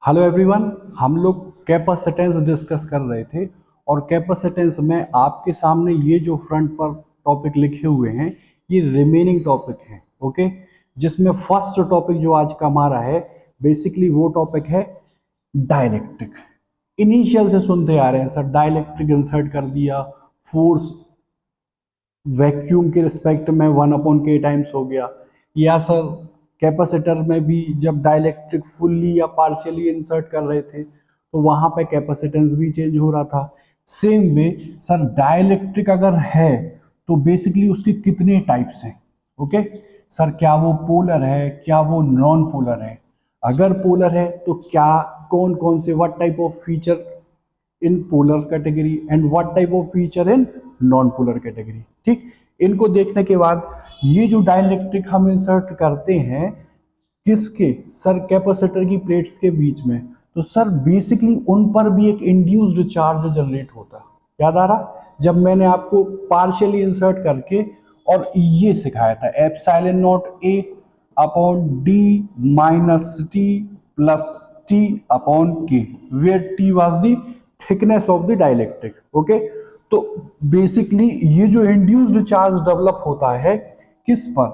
Hello everyone. हम लोग capacitance discuss कर रहे थे और कैपेसिटेंस में आपके सामने ये जो फ्रंट पर टॉपिक लिखे हुए हैं ये रिमेनिंग टॉपिक हैं। ओके, जिसमें फर्स्ट टॉपिक जो आज का हमारा है बेसिकली वो टॉपिक है डाइलेक्ट्रिक। इनिशियल से सुनते आ रहे हैं सर, डाइलेक्ट्रिक इंसर्ट कर दिया, फोर्स वैक्यूम के रिस्पेक्ट में 1/k टाइम्स हो गया, या सर कैपेसिटर में भी जब डाइलेक्ट्रिक फुल्ली या पार्शियली इंसर्ट कर रहे थे तो वहाँ पे कैपेसिटेंस भी चेंज हो रहा था। सेम वे सर डाइलेक्ट्रिक अगर है तो बेसिकली उसके कितने टाइप्स हैं। ओके सर, क्या वो पोलर है, क्या वो नॉन पोलर है, अगर पोलर है तो क्या कौन कौन से what type of feature in polar category and what type of feature in non polar category. ठीक, इनको देखने के बाद ये जो डाइलेक्ट्रिक हम इंसर्ट करते हैं किसके सर, कैपेसिटर की प्लेट्स के बीच में, तो सर बेसिकली उन पर भी एक इंड्यूस्ड चार्ज जनरेट होता है। याद आ रहा जब मैंने आपको पार्शियली इंसर्ट करके और ये सिखाया था epsilon not A upon D minus T plus T upon K, where T was the thickness of the dielectric. Okay, तो बेसिकली ये जो इंड्यूस्ड चार्ज डेवलप होता है किस पर,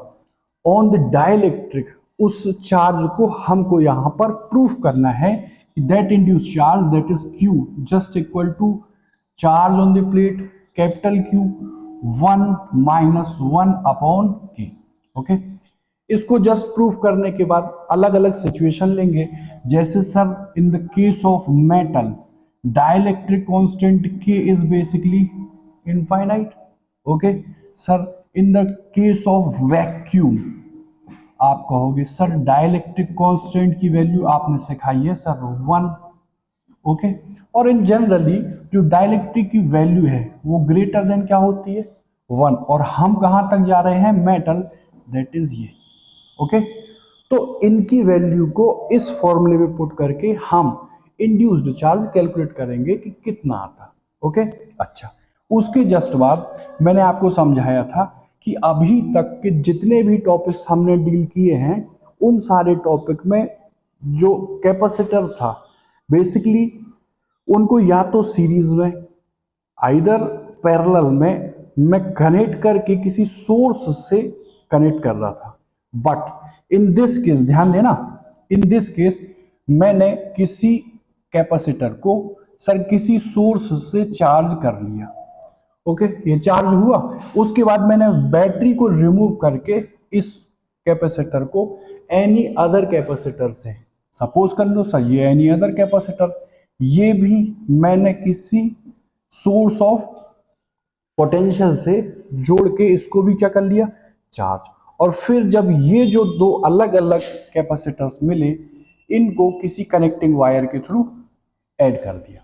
ऑन द डाइलेक्ट्रिक, उस चार्ज को हमको यहां पर प्रूफ करना है that induced charge that is Q just equal to charge on the plate capital Q 1 - 1 upon K। Okay, इसको जस्ट प्रूफ करने के बाद अलग अलग सिचुएशन लेंगे। जैसे sir in the case of metal dielectric constant K is basically infinite. Okay sir, in the case of vacuum आप कहोगे सर डाइलेक्ट्रिक कांस्टेंट की वैल्यू आपने सिखाई है सर 1। ओके, और इन जनरली जो डाइलेक्ट्रिक की वैल्यू है वो ग्रेटर देन क्या होती है 1, और हम कहां तक जा रहे हैं मेटल, दैट इज ये। ओके, तो इनकी वैल्यू को इस फॉर्मूले में पुट करके हम इंड्यूस्ड चार्ज कैलकुलेट करेंगे कि कितना आता। ओके, अच्छा, उसके जस्ट बाद मैंने आपको समझाया था कि अभी तक के जितने भी टॉपिक्स हमने डील किए हैं उन सारे टॉपिक में जो कैपेसिटर था बेसिकली उनको या तो सीरीज में आइदर पैरेलल में मैं कनेक्ट करके किसी सोर्स से कनेक्ट कर रहा था, बट इन दिस केस ध्यान देना, इन दिस केस मैंने किसी कैपेसिटर को सर किसी सोर्स से चार्ज कर लिया। ओके, ये चार्ज हुआ, उसके बाद मैंने बैटरी को रिमूव करके इस कैपेसिटर को एनी अदर कैपेसिटर से, सपोज कर लो सर ये एनी अदर कैपेसिटर, ये भी मैंने किसी सोर्स ऑफ पोटेंशियल से जोड़ के इसको भी क्या कर लिया चार्ज, और फिर जब ये जो दो अलग अलग कैपेसिटर्स मिले इनको किसी कनेक्टिंग वायर के थ्रू ऐड कर दिया।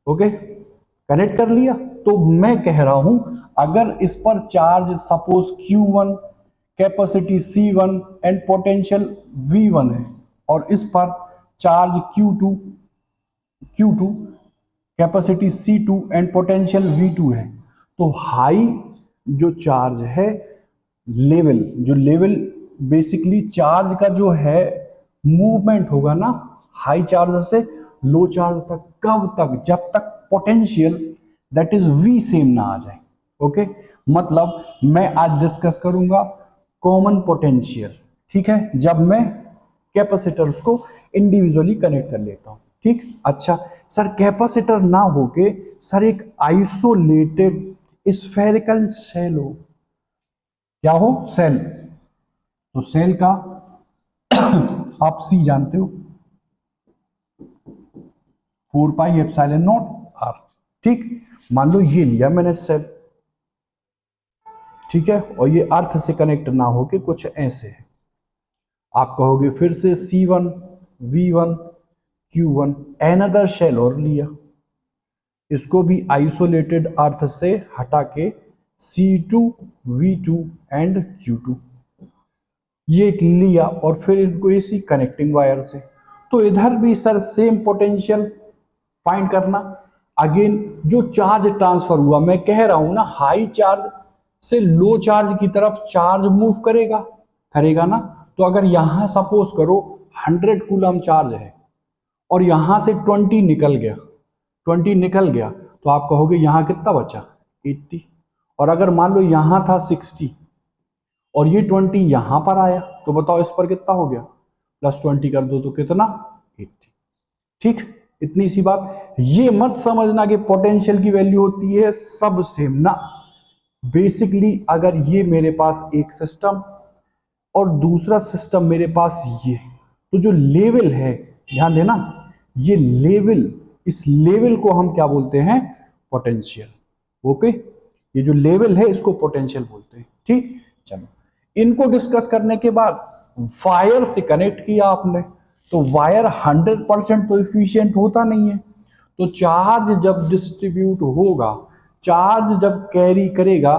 ओके, कनेक्ट कर लिया, तो मैं कह रहा हूं अगर इस पर charge suppose Q1, capacity C1 and potential V1 है, और इस पर charge Q2 capacity C2 and potential V2 है, तो हाई जो चार्ज है लेवल, जो लेवल बेसिकली चार्ज का जो है मूवमेंट होगा ना हाई चार्ज से लो चार्ज तक, कब तक, जब तक potential that is V same ना आ जाए। ओके, मतलब मैं आज डिस्कस करूंगा कॉमन पोटेंशियल, ठीक है, जब मैं कैपेसिटर्स को इंडिविजुअली कनेक्ट कर लेता हूं। ठीक, अच्छा सर कैपेसिटर ना होके सर एक आइसोलेटेड स्फेरिकल सेल हो, क्या हो सेल, तो सेल का आप C जानते हो 4πε0r। ठीक, मान लो ये लिया मैंने सेल, ठीक है, और ये अर्थ से कनेक्ट ना होके कुछ ऐसे है, आप कहोगे फिर से C1 V1 Q1 another shell और लिया, इसको भी आइसोलेटेड अर्थ से हटा के C2 V2 एंड Q2 ये लिया, और फिर इनको इसी कनेक्टिंग वायर से, तो इधर भी सर सेम पोटेंशियल फाइंड करना। अगेन जो चार्ज ट्रांसफर हुआ, मैं कह रहा हूं ना हाई चार्ज से लो चार्ज की तरफ चार्ज मूव करेगा ना, तो अगर यहां सपोज करो 100 कूलम चार्ज है और यहां से 20 निकल गया, 20 निकल गया तो आप कहोगे यहां कितना बचा 80। और अगर मान लो यहां था 60 और ये 20 यहां पर आया तो बताओ इस पर कितना हो गया, +20 कर दो तो कितना 80। ठीक, इतनी सी बात। ये मत समझना कि पोटेंशियल की वैल्यू होती है सब सेम ना। बेसिकली अगर ये मेरे पास एक सिस्टम और दूसरा सिस्टम मेरे पास ये, तो जो लेवल है, ध्यान देना, ये लेवल, इस लेवल को हम क्या बोलते हैं, पोटेंशियल। ओके, ये जो लेवल है इसको पोटेंशियल बोलते हैं। ठीक, चलो इनको डिस्कस करने के बाद वायर से कनेक्ट किया आपने, तो वायर 100% तो इफिशियंट होता नहीं है। तो चार्ज जब डिस्ट्रीब्यूट होगा, चार्ज जब कैरी करेगा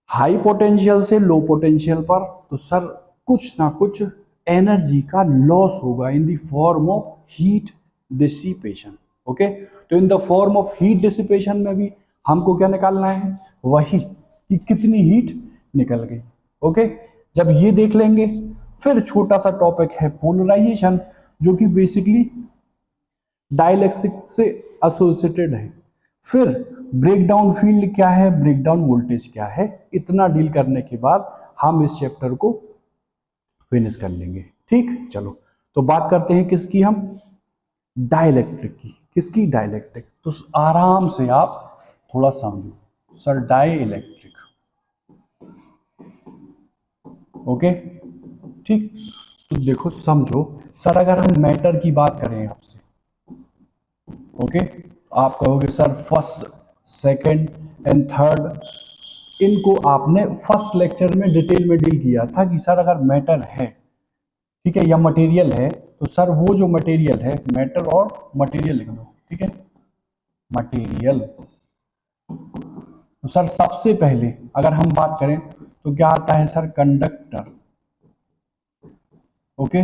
हाई पोटेंशियल से लो पोटेंशियल पर, तो सर कुछ ना कुछ एनर्जी का लॉस होगा in the form of heat dissipation. Okay, तो in the form of heat dissipation में भी हमको क्या निकालना है, वही कि कितनी हीट निकल गई। ओके, जब ये देख लेंगे फिर छोटा सा टॉपिक है पोलराइजेशन, जो कि बेसिकली डाइलेक्ट्रिक से एसोसिएटेड है। फिर ब्रेकडाउन फील्ड क्या है, ब्रेकडाउन वोल्टेज क्या है, इतना डील करने के बाद हम इस चैप्टर को फिनिश कर लेंगे। ठीक, चलो तो बात करते हैं किसकी, हम डाइलेक्ट्रिक की। किसकी, डाइलेक्ट्रिक। तो आराम से आप थोड़ा समझो सर, डाइलेक्ट्रिक। ओके, ठीक, तो देखो समझो सर, अगर हम मैटर की बात करें आपसे, ओके, आप कहोगे sir first second and third, इनको आपने फर्स्ट लेक्चर में डिटेल में डील किया था कि सर अगर मैटर है, ठीक है, या मटेरियल है, तो सर वो जो मटेरियल है, मैटर और मटेरियल लिख दो, ठीक है, मटेरियल। तो सर सबसे पहले अगर हम बात करें तो क्या आता है सर, कंडक्टर। ओके,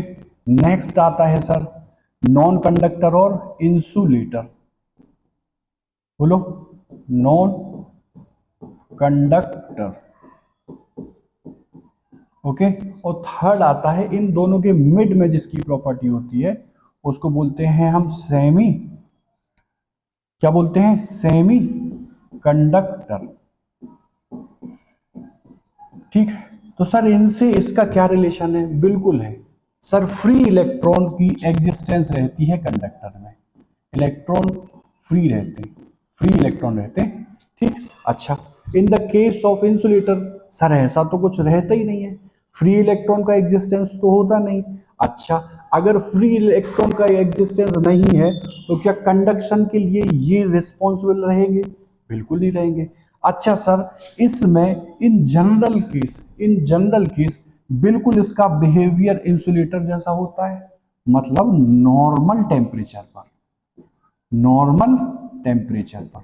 नेक्स्ट आता है सर नॉन कंडक्टर और इंसुलेटर। बोलो, नॉन कंडक्टर। ओके, और थर्ड आता है इन दोनों के मिड में जिसकी प्रॉपर्टी होती है उसको बोलते हैं हम सेमी, क्या बोलते हैं, सेमी कंडक्टर। ठीक, तो सर इनसे इसका क्या रिलेशन है, बिल्कुल है सर, फ्री इलेक्ट्रॉन की एग्जिस्टेंस रहती है कंडक्टर में, इलेक्ट्रॉन फ्री रहते हैं, फ्री इलेक्ट्रॉन रहते हैं। ठीक, अच्छा, in the case of insulator sir ऐसा तो कुछ रहता ही नहीं है, फ्री इलेक्ट्रॉन का एग्जिस्टेंस तो होता नहीं। अच्छा, अगर फ्री इलेक्ट्रॉन का एग्जिस्टेंस नहीं है तो क्या कंडक्शन के लिए ये रिस्पॉन्सिबल रहेंगे, बिल्कुल नहीं रहेंगे। अच्छा सर, इसमें इन जनरल केस बिल्कुल इसका बिहेवियर इंसुलेटर जैसा होता है, मतलब नॉर्मल टेम्परेचर पर, नॉर्मल टेम्परेचर पर।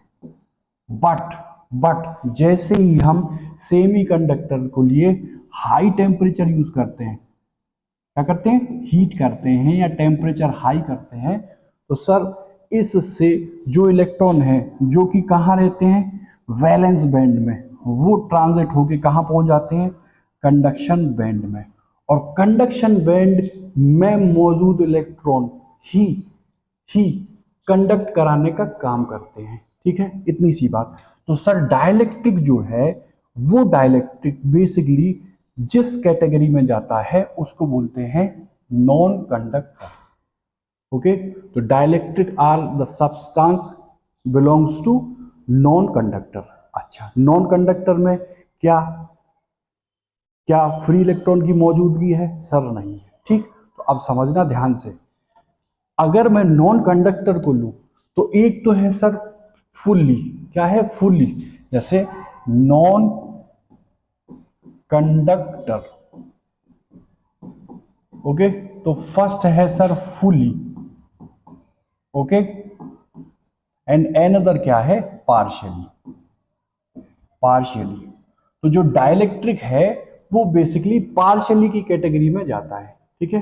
बट जैसे ही हम सेमीकंडक्टर को लिए हाई टेम्परेचर यूज करते हैं, क्या करते हैं, हीट करते हैं या टेम्परेचर हाई करते हैं, तो सर इससे जो इलेक्ट्रॉन है जो कि कहाँ रहते हैं, वैलेंस बैंड में, वो ट्रांजिट होके कहाँ पहुंच जाते हैं, कंडक्शन बैंड में। और कंडक्शन बैंड में मौजूद इलेक्ट्रॉन ही कंडक्ट कराने का काम करते हैं। ठीक है, इतनी सी बात। तो सर डाइलेक्ट्रिक जो है, वो डाइलेक्ट्रिक बेसिकली जिस कैटेगरी में जाता है उसको बोलते हैं नॉन कंडक्टर। ओके, तो dielectric are the substance belongs to non conductor. अच्छा, नॉन कंडक्टर में क्या क्या फ्री इलेक्ट्रॉन की मौजूदगी है, सर नहीं है। ठीक, तो अब समझना ध्यान से, अगर मैं नॉन कंडक्टर को लूं तो एक तो है सर फुल्ली, क्या है, फुल्ली, जैसे नॉन कंडक्टर। ओके, तो फर्स्ट है sir fully, okay, and another क्या है, पार्शियली, पार्शियली। तो जो डाइलेक्ट्रिक है वो बेसिकली पार्शियली की कैटेगरी में जाता है। ठीक है,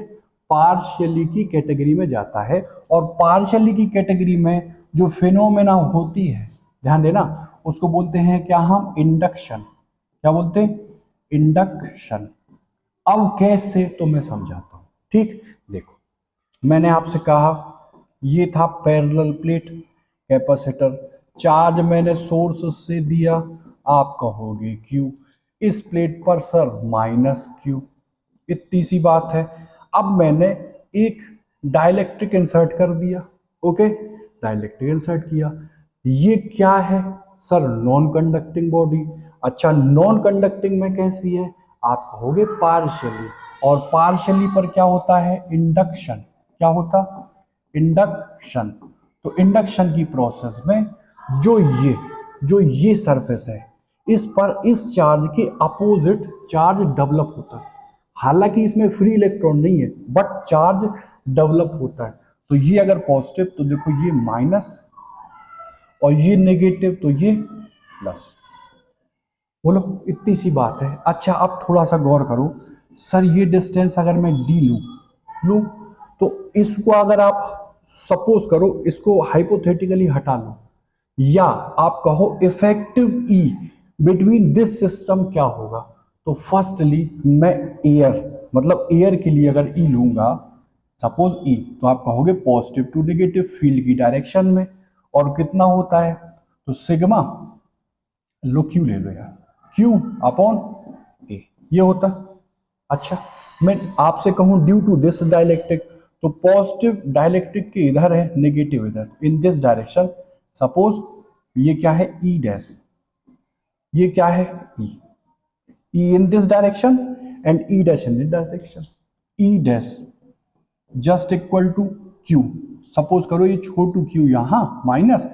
पार्शियली की कैटेगरी में जाता है, और पार्शियली की कैटेगरी में जो फिनोमेना होती है, ध्यान देना, उसको बोलते हैं क्या हम, इंडक्शन। क्या बोलते हैं, इंडक्शन। अब कैसे, तो मैं समझाता हूं। ठीक, देखो, मैंने आपसे कहा ये था पैरेलल प्लेट कैपेसिटर, चार्ज मैंने सोर्स से दिया, आप कहोगे क्यू, इस प्लेट पर सर माइनस क्यू, इतनी सी बात है। अब मैंने एक डाइलेक्ट्रिक इंसर्ट कर दिया, ओके, डाइलेक्ट्रिक इंसर्ट किया, ये क्या है सर, नॉन कंडक्टिंग बॉडी। अच्छा, नॉन कंडक्टिंग में कैसी है, आप कहोगे पार्शियली, और पार्शियली पर क्या होता है, इंडक्शन, क्या होता, इंडक्शन। तो इंडक्शन की प्रोसेस में जो ये जो ये सरफेस है, इस पर इस चार्ज के अपोजिट चार्ज डेवलप होता है, हालांकि इसमें फ्री इलेक्ट्रॉन नहीं है बट चार्ज डेवलप होता है। तो ये अगर पॉजिटिव तो देखो ये माइनस, और ये नेगेटिव तो ये प्लस। बोलो, इतनी सी बात है। अच्छा, अब थोड़ा सा गौर करो, सर ये डिस्टेंस अगर मैं डी लूँ तो इसको अगर आप सपोज करो, इसको हाइपोथेटिकली हटा लो, या आप कहो effective E between this system क्या होगा, तो फर्स्टली मैं एयर, मतलब एयर के लिए अगर ई लूंगा, सपोज ई, तो आप कहोगे पॉजिटिव टू नेगेटिव फील्ड की डायरेक्शन में, और कितना होता है, तो सिग्मा, लो क्यू ले लो यार, क्यू अपॉन ए, ये होता। अच्छा, मैं आपसे कहूं ड्यू टू दिस डाइलेक्ट्रिक, तो पॉजिटिव डाइलेक्ट्रिक के इधर है, नेगेटिव इधर, इन दिस डायरेक्शन, सपोज ये क्या है, ई डैश, ये क्या है, E in this direction and E dash in this direction, E dash just equal to Q, suppose करो ये छोटू क्यू यहाँ माइनस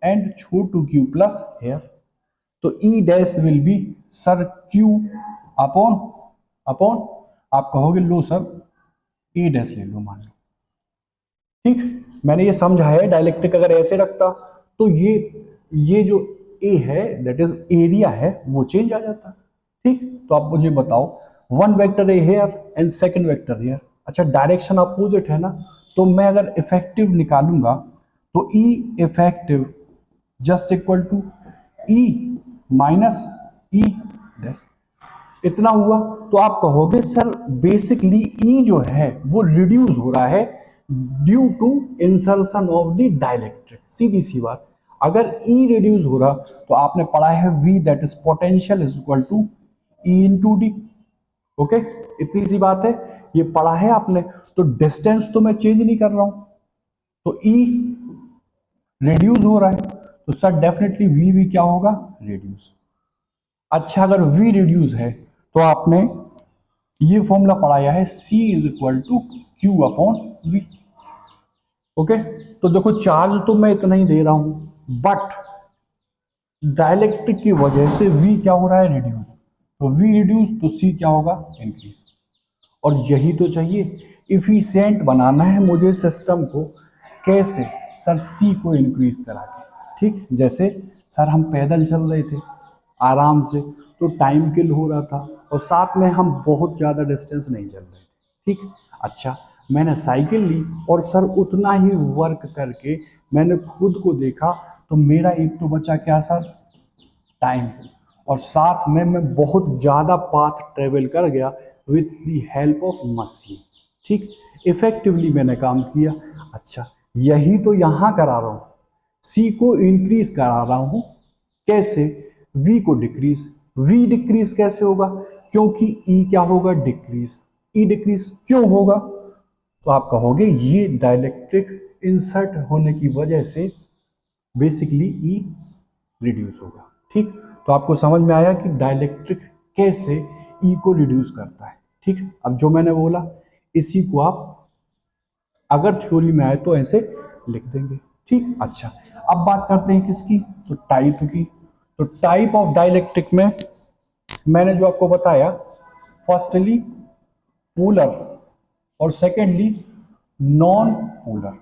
एंड छोटू क्यू प्लस हेयर, तो E dash will be sir Q upon upon, आप कहोगे लो sir ए dash ले लो मान लो, ठीक, मैंने ये समझाया है। डायलेक्ट्रिक अगर ऐसे रखता तो ये जो ए है दैट इज एरिया है वो चेंज आ जाता, ठीक। तो आप मुझे बताओ, one vector A here and second vector here, अच्छा डायरेक्शन अपोजिट है ना, तो मैं अगर इफेक्टिव निकालूंगा तो E effective just equal to E minus E dash, इतना हुआ। तो आप कहोगे सर बेसिकली ई जो है वो रिड्यूस हो रहा है due to insertion of the dielectric, सीधी सी बात। अगर ई रिड्यूस हो रहा तो आपने पढ़ा है V that is potential is equal to E into D, okay, इतनी सी बात है, ये पढ़ा है आपने। तो डिस्टेंस तो मैं चेंज नहीं कर रहा हूं, तो ई रिड्यूस हो रहा है, तो सर डेफिनेटली वी भी क्या होगा, रिड्यूस। अच्छा, अगर v रिड्यूस है तो आपने ये फॉर्मूला पढ़ाया है c is equal to Q upon V, okay. तो देखो चार्ज तो मैं इतना ही दे रहा हूं बट डाइलेक्ट्रिक की वजह से v क्या हो रहा है, रिड्यूस, तो v रिड्यूस तो c क्या होगा, इंक्रीज। और यही तो चाहिए, इफिशिएंट बनाना है मुझे सिस्टम को, कैसे सर, c को इंक्रीज करा के, ठीक। जैसे सर हम पैदल चल रहे थे आराम से, तो टाइम किल हो रहा था, और साथ में हम बहुत ज़्यादा डिस्टेंस नहीं चल रहे थे, ठीक। अच्छा, मैंने साइकिल ली और सर उतना ही वर्क करके मैंने खुद को देखा, तो मेरा एक तो बचा क्या सर, टाइम, और साथ में मैं बहुत ज़्यादा पाथ ट्रेवल कर गया with the help of machine, ठीक, इफेक्टिवली मैंने काम किया। अच्छा, यही तो यहाँ करा रहा हूँ, सी को इंक्रीज करा रहा हूँ, कैसे, वी को डिक्रीज, वी डिक्रीज कैसे होगा, क्योंकि ई क्या होगा, डिक्रीज, ई डिक्रीज क्यों होगा, तो आप कहोगे ये डाइलेक्ट्रिक इंसर्ट होने की वजह से बेसिकली ई रिड्यूस होगा, ठीक। तो आपको समझ में आया कि डाइलेक्ट्रिक कैसे ई को रिड्यूस करता है, ठीक। अब जो मैंने बोला इसी को आप अगर थ्योरी में आए तो ऐसे लिख देंगे, ठीक। अच्छा, अब बात करते हैं किसकी, तो टाइप की। तो टाइप ऑफ डाइलेक्ट्रिक में मैंने जो आपको बताया, फर्स्टली पोलर और सेकेंडली नॉन पोलर,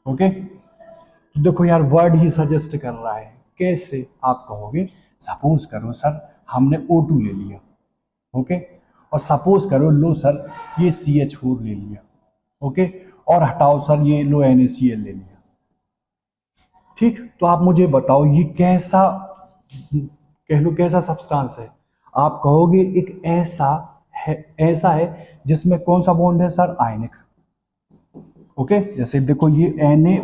ओके। तो देखो यार वर्ड ही सजेस्ट कर रहा है, कैसे, आप कहोगे सपोज करो सर हमने O2 ले लिया, ओके, और सपोज करो लो सर ये CH4 ले लिया, ओके, और हटाओ सर ये लो NaCl ले लिया, ठीक। तो आप मुझे बताओ ये कैसा, कह लो कैसा सब्सटेंस है, आप कहोगे एक ऐसा है जिसमें कौन सा बॉन्ड है सर, आयनिक, ओके, जैसे देखो ये Na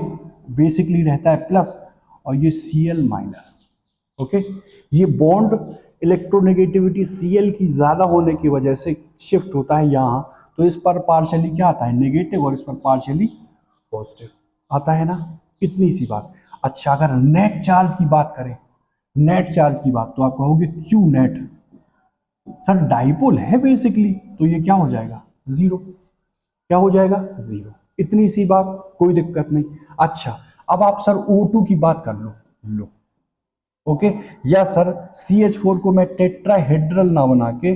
बेसिकली रहता है प्लस और ये Cl माइनस। ओके, ये बॉन्ड इलेक्ट्रोनेगेटिविटी Cl की ज़्यादा होने की वजह से शिफ्ट होता है यहाँ, तो इस पर पार्शियली क्या आता है, नेगेटिव, और इस पर पार्शियली पॉजिटिव आता है ना, इतनी सी बात। अच्छा, अगर नेट चार्ज की बात करें, नेट चार्ज की बात, तो आप कहोगे क्यू नेट, सर डाइपोल है बेसिकली, तो ये क्या हो जाएगा, जीरो। क्या हो जाएगा, जीरो। इतनी सी बात, कोई दिक्कत नहीं। अच्छा, अब आप सर O2 की बात कर लो। ओके, या सर CH4 को मैं टेट्राहेड्रल ना बना के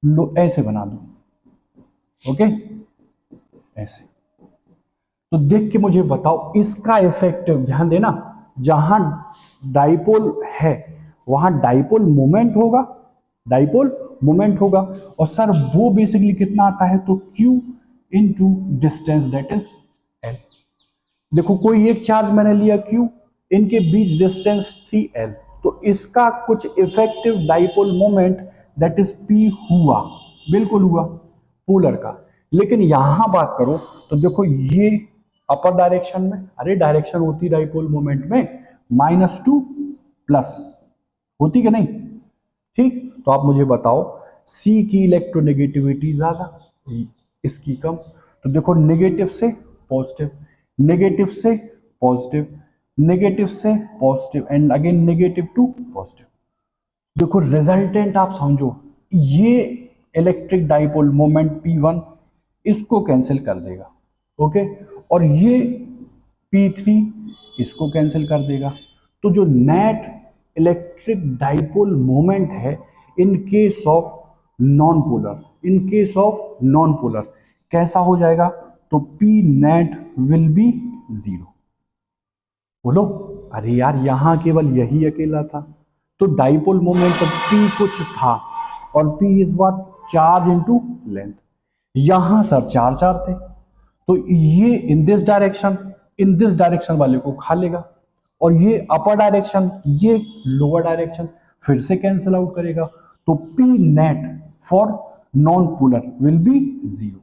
लो ऐसे बना दूं। ओके, ऐसे। तो देख के मुझे बताओ इसका इफेक्टिव, ध्यान देना, जहां डाइपोल है वहां डाइपोल मोमेंट होगा, डाइपोल मोमेंट होगा, और सर वो बेसिकली कितना आता है, तो Q into distance, that is L। देखो कोई एक चार्ज मैंने लिया Q, इनके बीच डिस्टेंस थी L, तो इसका कुछ effective dipole moment that is P हुआ, बिल्कुल हुआ, पोलर का। लेकिन यहां बात करो तो देखो ये अपर डायरेक्शन में, अरे डायरेक्शन होती डाइपोल मोमेंट में -2 प्लस, होती कि नहीं, ठीक। तो आप मुझे बताओ C की इलेक्ट्रोनेगेटिविटी ज्यादा, इसकी कम, तो देखो नेगेटिव से पॉजिटिव, नेगेटिव से पॉजिटिव, नेगेटिव से positive, and again negative to positive. देखो रिजल्टेंट आप समझो, ये इलेक्ट्रिक डाइपोल मोमेंट P1 इसको कैंसिल कर देगा, ओके, और ये P3 इसको कैंसिल कर देगा। तो जो नेट इलेक्ट्रिक डाइपोल मोमेंट है इन case of non polar, in case of non polar कैसा हो जाएगा, तो P net will be zero. बोलो, अरे यार यहां केवल यही अकेला था, तो डाइपोल मोमेंट P कुछ था, और P is what, charge into length. यहां सर चार चार थे, तो ये इन दिस डायरेक्शन वाले को खा लेगा, और ये अपर डायरेक्शन, ये लोअर डायरेक्शन फिर से कैंसिल आउट करेगा, तो P net for non polar will be zero,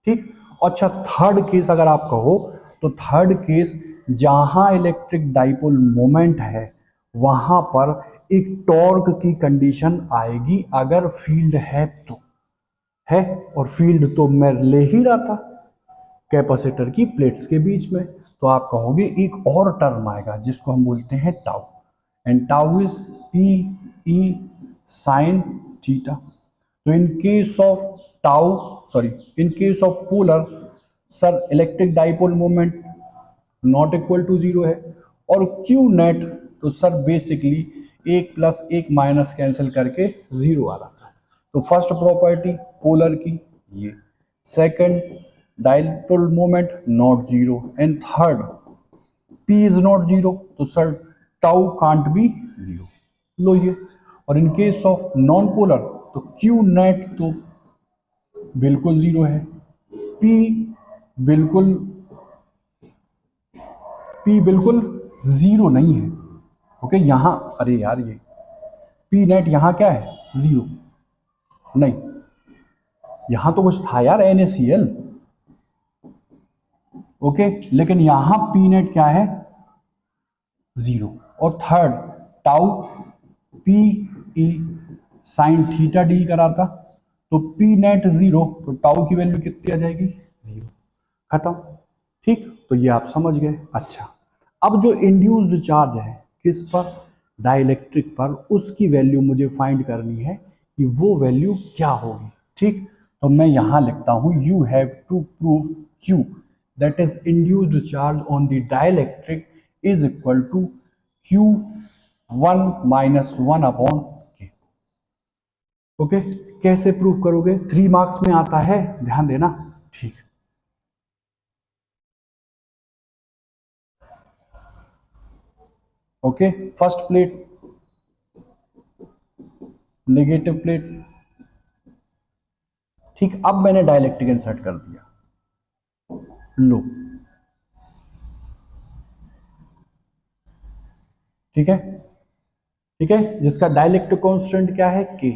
ठीक। अच्छा, थर्ड केस अगर आप कहो, तो थर्ड केस जहां इलेक्ट्रिक डाइपोल मोमेंट है वहां पर एक टॉर्क की कंडीशन आएगी, अगर फील्ड है तो, है, और फील्ड तो मैं ले ही रहा था कैपेसिटर की प्लेट्स के बीच में, तो आप कहोगे एक और टर्म आएगा जिसको हम बोलते हैं tau, and tau is P E sine theta. तो in case of tau, sorry, in case of polar, sir electric dipole moment not equal to zero है, और Q नेट तो सर बेसिकली एक प्लस एक माइनस कैंसिल करके zero आ रहा था। तो फर्स्ट प्रॉपर्टी पोलर की ये, second dipole moment not zero, and third P is not zero, तो sir tau can't be zero, लो ये। और इन केस ऑफ नॉन पोलर तो Q नेट तो बिल्कुल जीरो है, P बिल्कुल P बिल्कुल जीरो नहीं है, ओके। यहां, अरे यार ये P नेट यहां क्या है, जीरो नहीं, यहां तो कुछ था यार NaCl, ओके, लेकिन यहां P नेट क्या है, जीरो। और third tau P E sine theta deal करा था, तो P नेट जीरो, तो टाउ की वैल्यू कितनी आ जाएगी, जीरो, खत्म, ठीक। तो ये आप समझ गए। अच्छा, अब जो इंड्यूस्ड चार्ज है किस पर, डाइलेक्ट्रिक पर, उसकी वैल्यू मुझे फाइंड करनी है कि वो वैल्यू क्या होगी, ठीक। तो मैं यहां लिखता हूं, you have to prove Q that is induced charge on the dielectric is equal to Q1 minus 1 upon K। Okay, कैसे प्रूव करोगे, 3 मार्क्स में आता है, ध्यान देना, ठीक। Okay, first plate negative plate, ठीक। अब मैंने डाइलेक्ट्रिक इंसर्ट कर दिया, लो, ठीक है, ठीक है, जिसका डाइलेक्ट्रिक कांस्टेंट क्या है, K,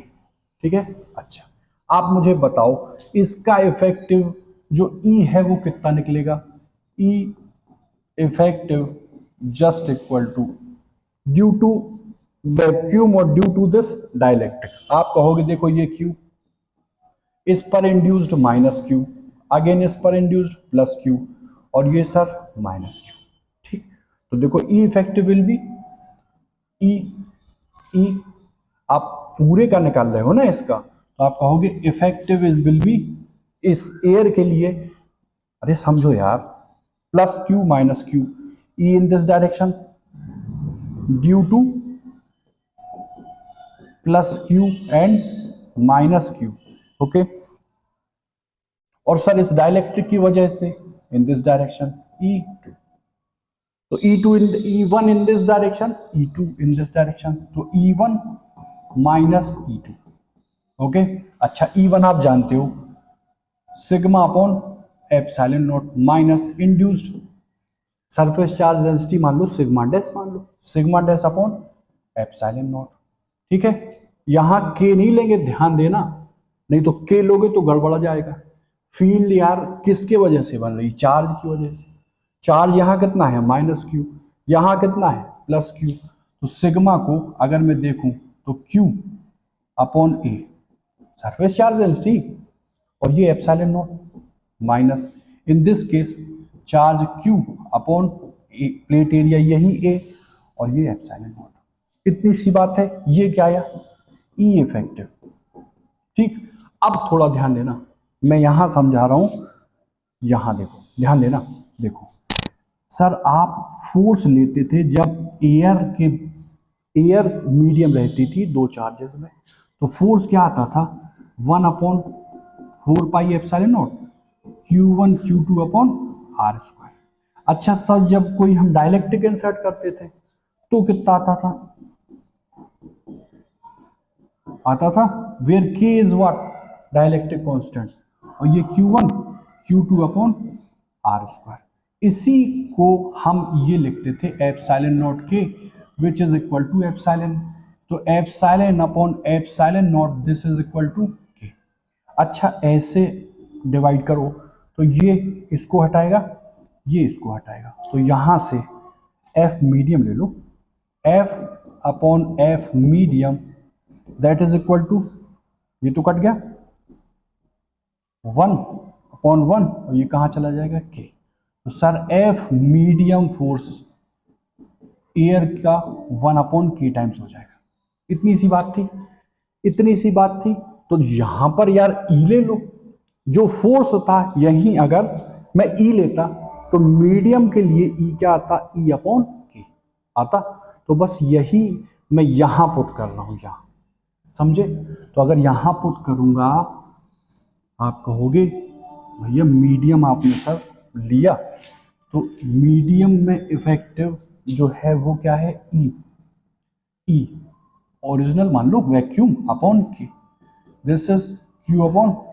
ठीक है। अच्छा, आप मुझे बताओ इसका इफेक्टिव जो E है वो कितना निकलेगा, E effective just equal to due to vacuum और ड्यू टू दिस डाइलेक्ट्रिक। आप कहोगे देखो ये Q, इस पर इंड्यूस्ड माइनस Q, अगेन इस पर इंड्यूस्ड प्लस Q, और ये सर माइनस Q। ठीक, तो देखो E effective will be E, E आप पूरे का निकाल रहे हो ना इसका, तो आप कहोगे इफेक्टिव विल बी इस एयर के लिए, अरे समझो यार, plus Q minus Q, E in this direction due two plus Q and minus Q। Okay, और सर इस डाइलेक्ट्रिक की वजह से इन दिस डायरेक्शन E2, तो E2 in E1 in this direction, E2 in this direction, तो E1 minus E2। Okay, अच्छा E1 आप जानते हो sigma upon epsilon not minus induced surface charge density मान लो सिग्मा डैश, मान लो sigma dash upon epsilon not. ठीक है, यहां के नहीं लेंगे, ध्यान देना, नहीं तो के लोगे तो गड़बड़ा जाएगा। फील्ड यार किसके वजह से बन रही, चार्ज की वजह से। चार्ज यहाँ कितना है माइनस Q, यहाँ कितना है प्लस Q, तो सिग्मा को अगर मैं देखूं तो Q upon a surface charge density, और ये epsilon not minus in this case charge Q upon plate area यही A, और ये एप्सिलॉन नॉट। इतनी सी बात है, ये क्या आया E इफेक्टिव। ठीक, अब थोड़ा ध्यान देना, मैं यहां समझा रहा हूं, यहां देखो, ध्यान देना, देखो सर आप फोर्स लेते थे जब एयर मीडियम रहती थी दो चार्जेस में, तो फोर्स क्या आता था 1/4 pi epsilon naught Q1 Q2 upon R square. अच्छा सर जब कोई हम डाइलेक्ट्रिक इंसर्ट करते थे तो कितना आता था वेयर के इज व्हाट डाइलेक्ट्रिक कांस्टेंट, और ये Q1 Q2 upon R square. इसी को हम ये लिखते थे epsilon not K which is equal to epsilon, तो epsilon upon epsilon not this is equal to K. अच्छा ऐसे डिवाइड करो तो ये इसको हटाएगा, ये इसको हटाएगा, तो यहां से एफ मीडियम ले लो, F upon F medium that is equal to, ये तो कट गया 1/1, और ये कहाँ चला जाएगा के, तो sir F medium force air का 1/k टाइम्स हो जाएगा। इतनी सी बात थी, इतनी सी बात थी, तो यहां पर यार ई ले लो, जो फोर्स था यही अगर मैं ई लेता तो मीडियम के लिए ई क्या आता, ई अपॉन के आता, तो बस यही मैं यहां पुट कर रहा हूं, यहां समझे। तो अगर यहां पुट करूंगा आप कहोगे भैया मीडियम आपने सर लिया, तो मीडियम में इफेक्टिव जो है वो क्या है ई, ई ओरिजिनल मान लो वैक्यूम अपॉन के, दिस इज क्यू अपॉन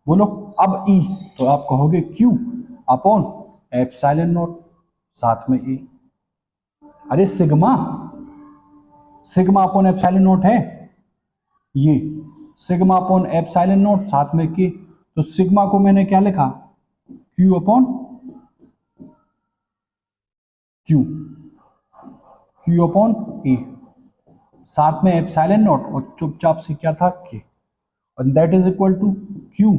बोलो अब ई, तो आप कहोगे क्यू अपॉन एप्सिलॉन नॉट साथ में ए, अरे सिग्मा अपॉन एप्सिलॉन नॉट है, ये सिग्मा अपॉन एप्सिलॉन नॉट साथ में के, तो सिग्मा को मैंने क्या लिखा क्यू अपॉन क्यू अपॉन ए, साथ में एप्सिलॉन नॉट और चुपचाप से क्या था के, और that is equal to Q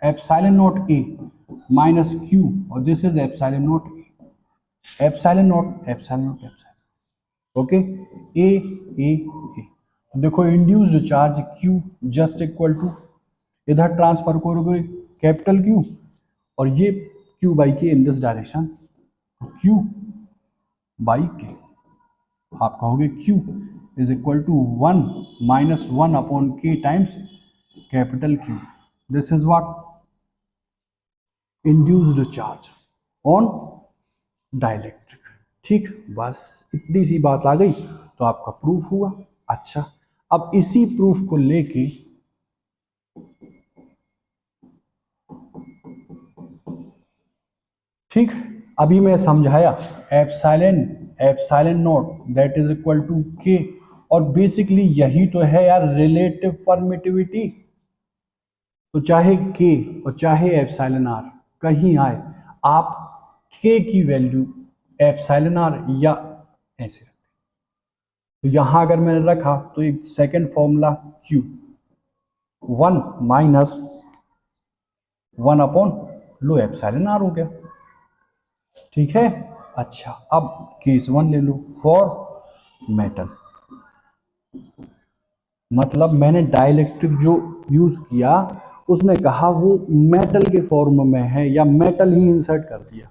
epsilon not A minus Q, और this is epsilon not A, epsilon not epsilon, okay A A A. देखो induced charge Q just equal to, इधर transfer करोगे कैपिटल Q, और ये Q by K in this direction, Q by K, आप कहोगे Q is equal to 1 minus 1/k times capital Q, this is what induced charge on dielectric. ठीक, बस इतनी सी बात आ गई तो आपका प्रूफ हुआ। अच्छा अब इसी प्रूफ को लेके ठीक, अभी मैं समझाया epsilon naught that is equal to K, और बेसिकली यही तो है यार रिलेटिव परमिटिविटी, तो चाहे के और चाहे एप्सिलॉन आर कहीं आए, आप के की वैल्यू एप्सिलॉन आर या ऐसे रखते। तो यहां अगर मैंने रखा तो एक second formula Q 1 minus 1 upon लो एप्सिलॉन आर हो गया। ठीक है। अच्छा, अब केस 1 ले लो फॉर मेटल। मतलब मैंने डाइलेक्ट्रिक जो यूज किया उसने कहा वो मेटल के फॉर्म में है या मेटल ही इंसर्ट कर दिया।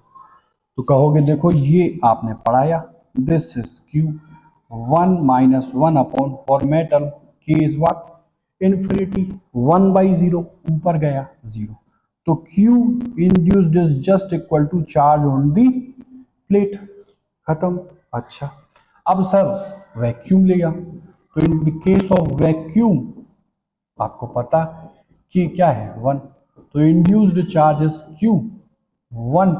तो कहोगे देखो ये आपने पढ़ाया, this is Q 1 minus 1 upon for metal K is what infinity 1/0 ऊपर गया 0। तो Q induced is just equal to charge on the plate, खत्म। अच्छा, अब सर वैक्यूम लिया तो इन केस ऑफ वैक्यूम आपको पता कि क्या है 1, तो induced charges Q 1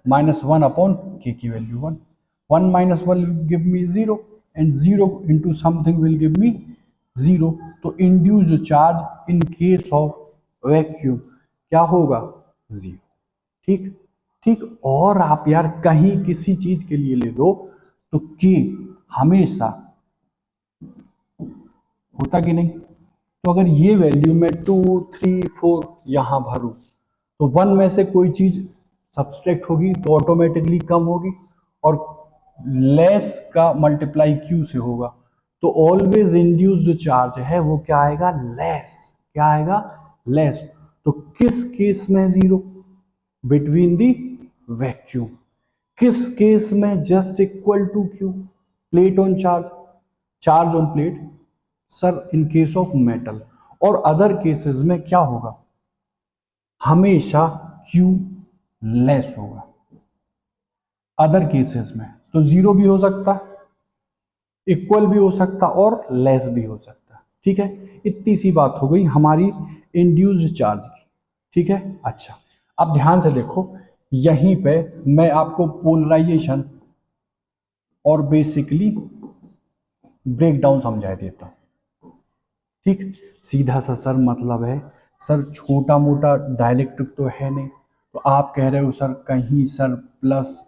minus 1 upon के की value 1, 1 minus 1 will give me 0 and 0 into something will give me 0। तो induced charge in case of vacuum क्या होगा 0। ठीक ठीक। और आप यार कहीं किसी चीज के लिए ले लो तो के हमेशा होता कि नहीं। तो अगर ये वैल्यू मैं 2 3 4 यहां भरूं तो 1 में से कोई चीज सब्सट्रैक्ट होगी तो ऑटोमेटिकली कम होगी, और लेस का मल्टीप्लाई क्यू से होगा तो ऑलवेज इंड्यूस्ड चार्ज है वो क्या आएगा लेस। क्या आएगा लेस। तो किस केस में 0 बिटवीन दी वैक्यूम, किस केस में just equal to Q plate on charge, charge on plate sir in case of metal. और अदर केसेस में क्या होगा हमेशा क्यू लेस होगा अदर केसेस में। तो 0 भी हो सकता, इक्वल भी हो सकता और लेस भी हो सकता। ठीक है, इतनी सी बात हो गई हमारी इंड्यूस्ड चार्ज की। ठीक है। अच्छा, अब ध्यान से देखो यहीं पे मैं आपको पोलराइजेशन और बेसिकली ब्रेक डाउन समझा देता हूं। ठीक, सीधा सा सर मतलब है सर छोटा मोटा डायलेक्ट्रिक तो है नहीं, तो आप कह रहे हो सर कहीं सर प्लस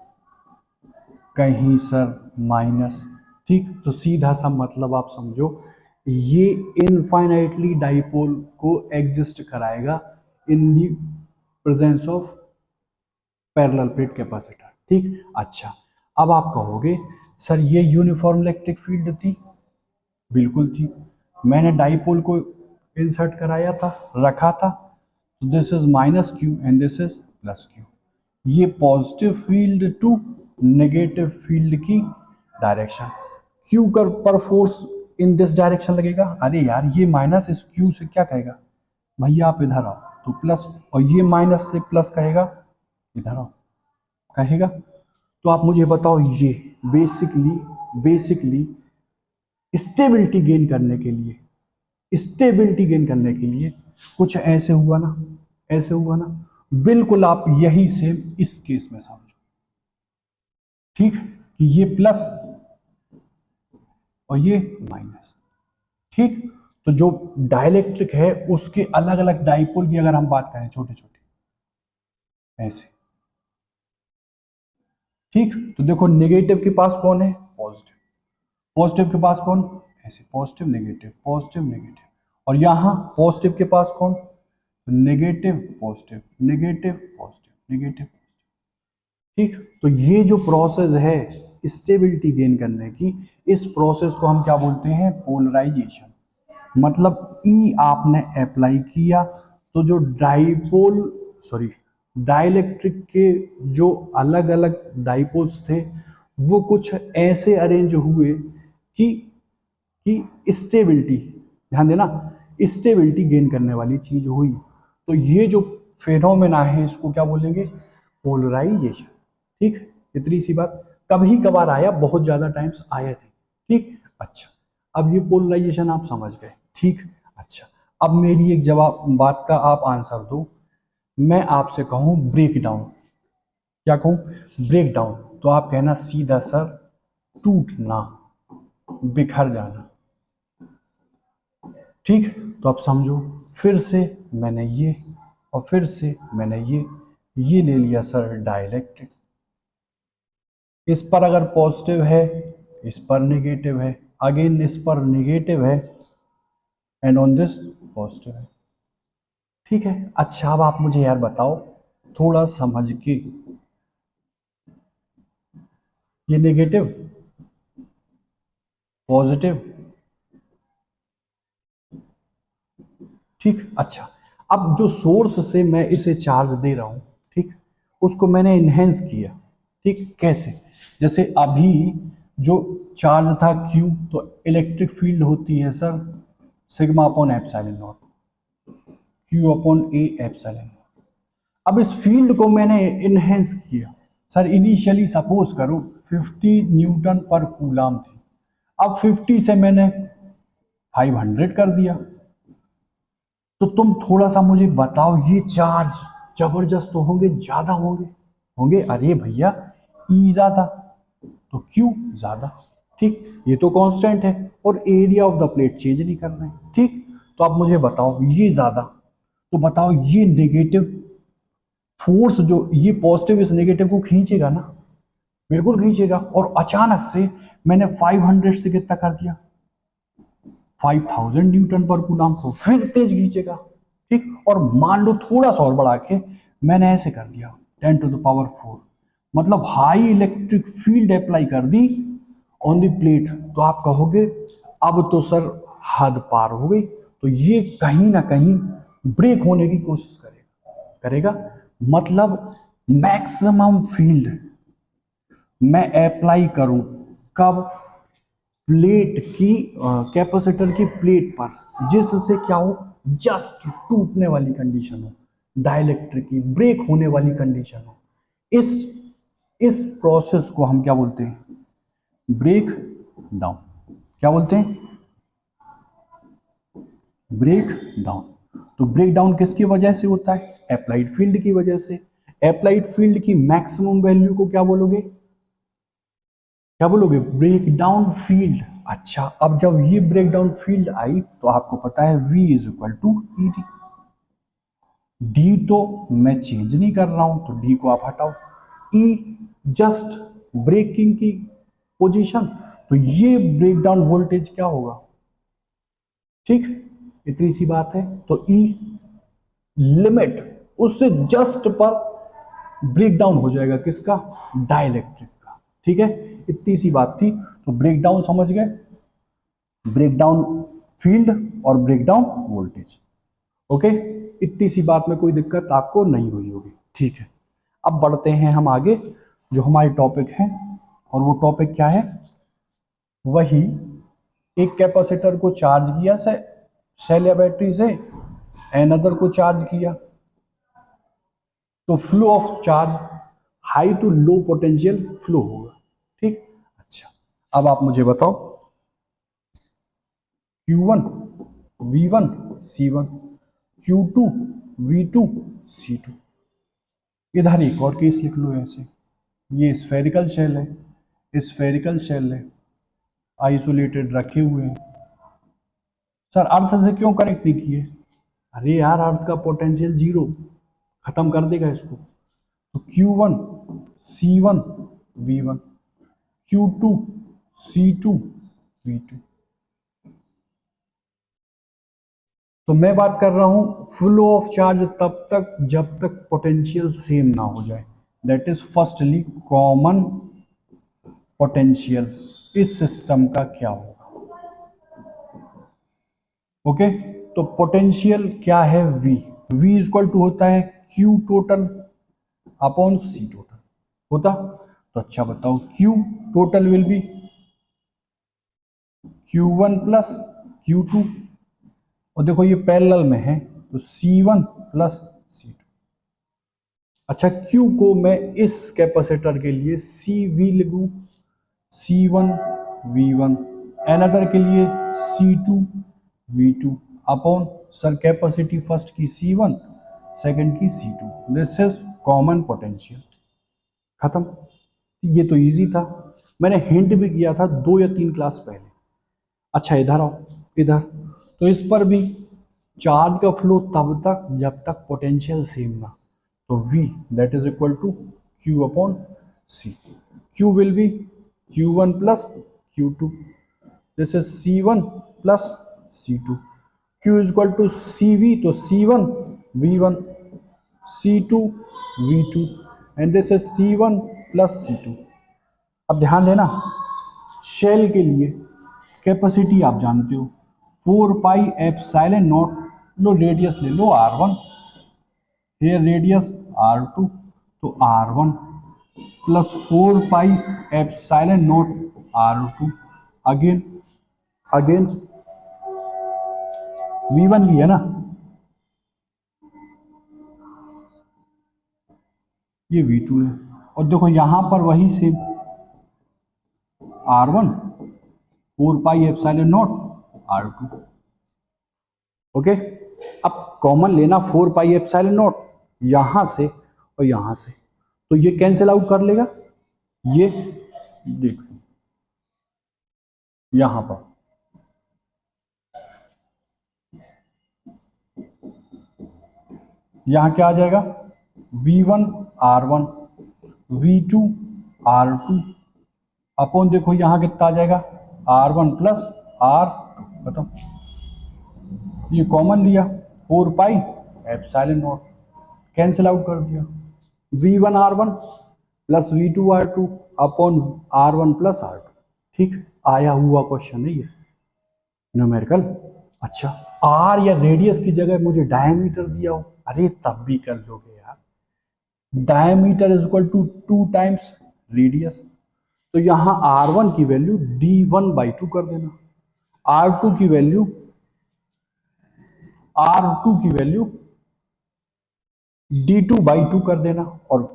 कहीं सर माइनस। ठीक, तो सीधा सा मतलब आप समझो ये इनफाइनाइटली डाइपोल को एग्जिस्ट कराएगा in the presence of parallel plate capacitor. ठीक। अच्छा, अब आप कहोगे सर ये यूनिफॉर्म इलेक्ट्रिक फील्ड थी, बिल्कुल थी, मैंने डाइपोल को इंसर्ट कराया था रखा था, this is minus Q and this is plus Q. ये positive field to negative field की डायरेक्शन, क्यू कर पर फोर्स इन दिस डायरेक्शन लगेगा। अरे यार ये माइनस इस क्यू से क्या कहेगा भैया आप इधर आओ तो प्लस, और ये माइनस से प्लस कहेगा इधर आओ कहेगा। तो आप मुझे बताओ ये बेसिकली बेसिकली स्टेबिलिटी गेन करने के लिए, स्टेबिलिटी गेन करने के लिए कुछ ऐसे हुआ ना, ऐसे हुआ ना। बिल्कुल आप यही सेम इस केस में समझो। ठीक, कि ये प्लस और ये माइनस। ठीक, तो जो डाइलेक्ट्रिक है उसके अलग अलग डाइपोल की अगर हम बात करें छोटे छोटे ऐसे। ठीक, तो देखो नेगेटिव के पास कौन है पॉजिटिव, पॉजिटिव के पास कौन ऐसे पॉजिटिव नेगेटिव नेगेटिव, और यहां पॉजिटिव के पास कौन negative positive negative positive negative. ठीक, तो ये जो प्रोसेस है स्टेबिलिटी गेन करने की, इस प्रोसेस को हम क्या बोलते हैं पोलराइजेशन। मतलब ई आपने अप्लाई किया तो जो डाइपोल सॉरी डाइलेक्ट्रिक के जो अलग अलग डाइपोल्स थे वो कुछ ऐसे अरेंज हुए कि स्टेबिलिटी, ध्यान देना, स्टेबिलिटी गेन करने वाली चीज हुई। तो ये जो फेनोमेना है इसको क्या बोलेंगे पोलराइजेशन। ठीक, इतनी सी बात, कभी कभार आया बहुत ज्यादा टाइम्स आया नहीं। ठीक। अच्छा, अब ये पोलराइजेशन आप समझ गए। ठीक। अच्छा, अब मेरी एक जवाब बात का आप आंसर दो, मैं आपसे कहूं ब्रेक डाउन, क्या कहूं ब्रेक डाउन, तो आप कहना सीधा सर टूटना बिखर जाना। ठीक, तो अब समझो, फिर से मैंने ये और फिर से मैंने ये ले लिया सर डाइलेक्ट्रिक। इस पर अगर पॉजिटिव है, इस पर नेगेटिव है, अगेन इस पर नेगेटिव है, एंड ऑन दिस पॉजिटिव है। ठीक है, अच्छा अब आप मुझे यार बताओ थोड़ा समझ के, ये नेगेटिव पॉजिटिव, ठीक, अच्छा अब जो सोर्स से मैं इसे चार्ज दे रहा हूं, ठीक, उसको मैंने इन्हेंस किया। ठीक, कैसे? जैसे अभी जो चार्ज था Q, तो इलेक्ट्रिक फील्ड होती है sir sigma upon epsilon not, Q upon A epsilon. अब इस फील्ड को मैंने इनहेंस किया सर। इनिशियली सपोज करो 50 न्यूटन पर कूलाम थी, अब 50 से मैंने 500 कर दिया। तो तुम थोड़ा सा मुझे बताओ, ये चार्ज जबरदस्त तो होंगे, ज्यादा होंगे? होंगे, अरे भैया ई ज्यादा तो क्यू ज्यादा। ठीक, ये तो कांस्टेंट है और area of the plate change नहीं करना है। ठीक, तो आप मुझे बताओ ये ज्यादा, तो बताओ ये नेगेटिव फोर्स जो ये पॉजिटिव इस नेगेटिव को खींचेगा ना, बिल्कुल खींचेगा। और अचानक से मैंने 500 से कितना कर दिया, 5000 न्यूटन पर कूलम, तो फिर तेज खींचेगा। ठीक, और मान लो थोड़ा सा और बढ़ा के मैंने ऐसे कर दिया 10⁴, मतलब हाई इलेक्ट्रिक फील्ड अप्लाई कर दी ऑन द प्लेट, तो आप कहोगे अब तो सर हद पार हो गई। तो ये कहीं ना कहीं ब्रेक होने की कोशिश करेगा, मतलब मैक्सिमम फील्ड मैं अप्लाई करूं कब, प्लेट की कैपेसिटर की प्लेट पर, जिससे क्या हो, जस्ट टूटने वाली कंडीशन हो, डाइलेक्ट्रिक की ब्रेक होने वाली कंडीशन हो। इस इस प्रोसेस को हम क्या बोलते हैं, ब्रेक डाउन। क्या बोलते हैं, ब्रेक डाउन। तो ब्रेक डाउन किसकी वजह से होता है, अप्लाइड फील्ड की वजह से। अप्लाइड फील्ड की मैक्सिमम वैल्यू को क्या बोलोगे, क्या बोलोगे, ब्रेक डाउन फील्ड। अच्छा, अब जब ये ब्रेक डाउन फील्ड आई तो आपको पता है V is equal to E D. D तो मैं चेंज नहीं कर रहा हूं, तो डी को आप हटाओ, ई जस्ट ब्रेकिंग की पोजीशन, तो ये ब्रेक डाउन वोल्टेज क्या होगा। ठीक, इतनी सी बात है। तो ई लिमिट उससे जस्ट पर ब्रेक डाउन हो जाएगा, किसका, डाइलेक्ट्रिक का। ठीक है, इतनी सी बात थी। तो ब्रेक डाउन समझ गए, ब्रेक डाउन फील्ड और ब्रेक डाउन वोल्टेज। ओके, इतनी सी बात में कोई दिक्कत आपको नहीं हुई होगी। ठीक है, अब बढ़ते हैं हम आगे, जो हमारे टॉपिक है, और वो टॉपिक क्या है, वही एक कैपेसिटर को चार्ज किया से सेल या बैटरी से, एनदर को चार्ज किया, तो flow of charge high to low potential flow होगा। ठीक, अच्छा अब आप मुझे बताओ Q1 V1 C1, Q2 V2 C2। इधर एक और केस लिख लो ऐसे, ये स्फेरिकल शेल है, स्फेरिकल शेल है, आइसोलेटेड रखे हुए हैं। सर अर्थ से क्यों कनेक्ट नहीं किए, अरे यार अर्थ का पोटेंशियल जीरो, खत्म कर देगा इसको। तो Q1 C1 V1, Q2 C2 V2। तो मैं बात कर रहा हूं फ्लो ऑफ चार्ज तब तक जब तक पोटेंशियल सेम ना हो जाए, that is firstly common potential इस सिस्टम का क्या होगा। ओके, तो पोटेंशियल क्या है, V इक्वल टू होता है Q total upon C total होता। तो अच्छा बताओ, Q total will be Q1 plus Q2, और देखो ये पैरेलल में है, तो C1 प्लस C2। अच्छा, Q को मैं इस कैपेसिटर के लिए CV लिखूं, C1 V1, एनदर के लिए C2 V2 upon, sir capacity first की C1, सेकंड की C2, this is common potential. खत्म, ये तो इजी था, मैंने हिंट भी किया था 2 या 3 क्लास पहले। अच्छा इधर आओ, इधर, तो इस पर भी चार्ज का फ्लो तब तक जब तक पोटेंशियल सेम ना, तो V that is equal to Q upon C. Q will be Q1 plus Q2, this is C1 plus C2. Q is equal to CV, तो C1 V1, C2 V2 and this is C1 plus C2. अब ध्यान देना, shell के लिए capacity आप जानते हो 4 पाई epsilon not, low radius ले लो R1, हेयर रेडियस R2, तो R1 plus 4 pi epsilon not R2, again again V1 भी है ना, ये V2 है, और देखो यहां पर वही same R1 4 pi epsilon not R2. Okay, अब कॉमन लेना 4 पाई एप्सिलॉन नॉट यहां से और यहां से, तो ये कैंसिल आउट कर लेगा, ये देखो यहां पर यहां क्या आ जाएगा, V1 R1 V2 R2 upon देखो यहां कितना आ जाएगा, R1 प्लस R2, खत्म. ये कॉमन लिया 4 पाई एप्सिलॉन नॉट, कैंसिल आउट कर दिया, V1 R1 plus V2 R2 upon R1 plus R2. ठीक, आया हुआ क्वेश्चन है ये न्यूमेरिकल. अच्छा, R या रेडियस की जगह मुझे डायमीटर दिया हो, अरे तब भी कर लोगे यार. Diameter is equal to 2 times radius, तो यहां R1 की वैल्यू D1/2 कर देना, R2 की वैल्यू D2/2 कर देना और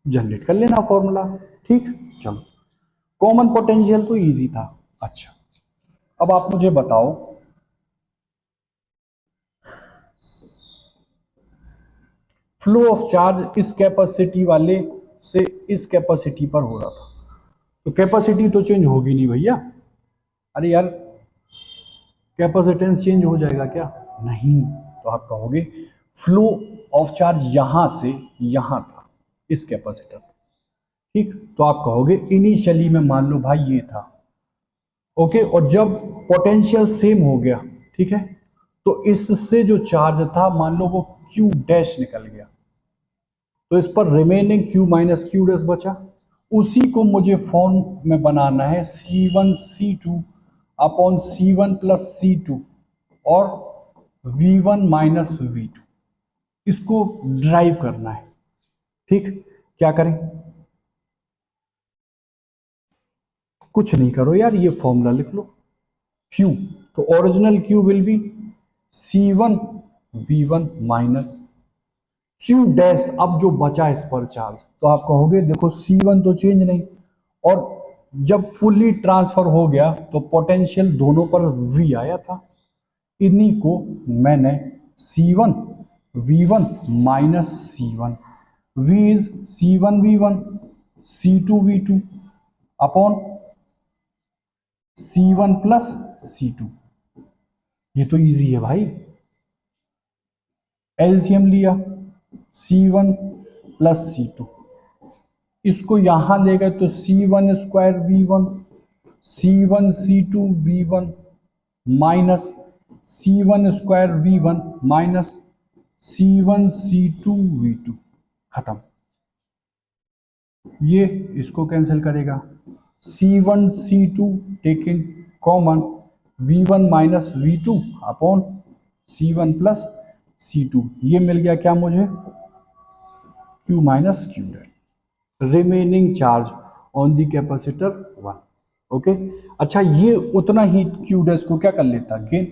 जनरेट कर लेना फॉर्मूला. ठीक, चलो कॉमन पोटेंशियल तो इजी था. अच्छा, अब आप मुझे बताओ फ्लो ऑफ चार्ज इस कैपेसिटी वाले से इस कैपेसिटी पर हो रहा था, तो कैपेसिटी तो चेंज होगी नहीं भैया. अरे यार कैपेसिटेंस चेंज हो जाएगा क्या, नहीं, तो आप कहोगे फ्लो ऑफ चार्ज यहां से यहां था इस कैपेसिटर. ठीक, तो आप कहोगे इनिशियली में मान लो भाई ये था, ओके, और जब पोटेंशियल सेम हो गया, ठीक है, तो इससे जो चार्ज था मान लो वो Q डैश निकल गया, तो इस पर remaining Q minus Q dash बचा, उसी को मुझे फॉर्म में बनाना है C1 C2 upon C1 plus C2 और V1 माइनस V2, इसको ड्राइव करना है. ठीक, क्या करें, कुछ नहीं करो यार, ये फॉर्मूला लिख लो Q, तो original Q will B C1 V1 minus Q dash. अब जो बचा इस पर चार्ज, तो आप कहोगे देखो C1 तो चेंज नहीं, और जब फुल्ली ट्रांसफर हो गया तो पोटेंशियल दोनों पर V आया था, इन्हीं को मैंने C1 V1 minus C1, V is C1 V1 C2 V2 upon C1 plus C2. ये तो इजी है भाई, एलसीएम लिया C1 प्लस C2, इसको यहां ले गए तो C1 square V1 C1 C2 V1 minus C1 square V1 minus C1 C2 V2, खत्म. ये इसको कैंसिल करेगा, C1 C2 taking common V1 minus V2 upon C1 plus C2, ये मिल गया क्या मुझे, Q minus Q dash, remaining charge on the capacitor 1. Okay, अच्छा, ये उतना ही Q डैश को क्या कर लेता गेन,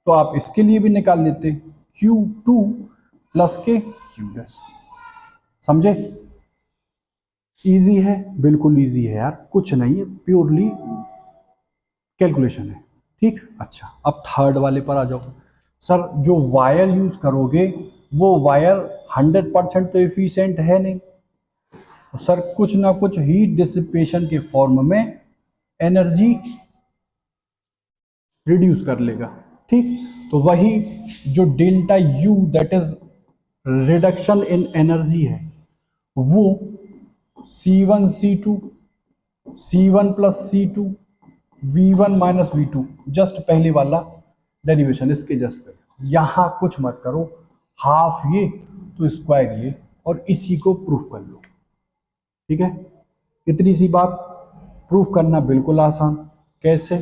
तो आप इसके लिए भी निकाल लेते Q2 प्लस के Q डैश. समझे, इजी है, बिल्कुल इजी है यार, कुछ नहीं है, प्योरली कैलकुलेशन है. ठीक, अच्छा, अब थर्ड वाले पर आ जाओ. सर जो वायर यूज करोगे वो वायर 100% तो एफिशिएंट है नहीं, तो सर कुछ ना कुछ हीट डिसिपेशन के फॉर्म में एनर्जी रिड्यूस कर लेगा. ठीक, तो वही जो delta U that is reduction in energy है वो C1 C2 C1 plus C2 V1 minus V2, just पहले वाला डेरिवेशन इसके जस्ट पहले, यहां कुछ मत करो, हाफ ये तो स्क्वायर ये, और इसी को प्रूफ कर लो। ठीक है, इतनी सी बात, प्रूफ करना बिल्कुल आसान। कैसे